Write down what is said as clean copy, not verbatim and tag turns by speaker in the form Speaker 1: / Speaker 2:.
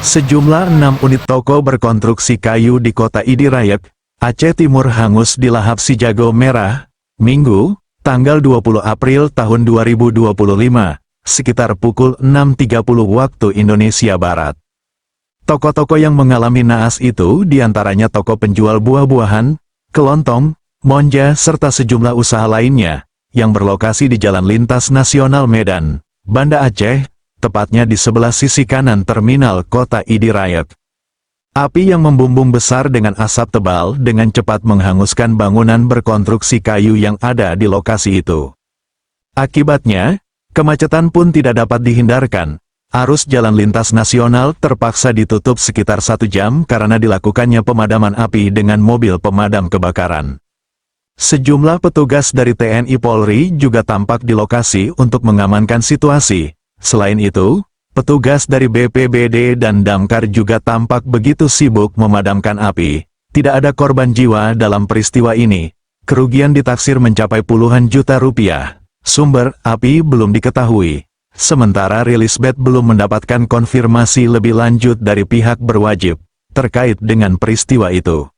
Speaker 1: Sejumlah 6 unit toko berkonstruksi kayu di kota Idirayat, Aceh Timur hangus dilahap si jago merah, Minggu, tanggal 20 April tahun 2025, sekitar pukul 6.30 waktu Indonesia Barat. Toko-toko yang mengalami naas itu diantaranya toko penjual buah-buahan, kelontong, monja serta sejumlah usaha lainnya, yang berlokasi di Jalan Lintas Nasional Medan, Banda Aceh, tepatnya di sebelah sisi kanan terminal kota Idirayat. Api yang membumbung besar dengan asap tebal dengan cepat menghanguskan bangunan berkonstruksi kayu yang ada di lokasi itu. Akibatnya, kemacetan pun tidak dapat dihindarkan. Arus jalan lintas nasional terpaksa ditutup sekitar 1 jam karena dilakukannya pemadaman api dengan mobil pemadam kebakaran. Sejumlah petugas dari TNI Polri juga tampak di lokasi untuk mengamankan situasi. Selain itu, petugas dari BPBD dan Damkar juga tampak begitu sibuk memadamkan api. Tidak ada korban jiwa dalam peristiwa ini. Kerugian ditaksir mencapai puluhan juta rupiah. Sumber api belum diketahui. Sementara rilis BED belum mendapatkan konfirmasi lebih lanjut dari pihak berwajib terkait dengan peristiwa itu.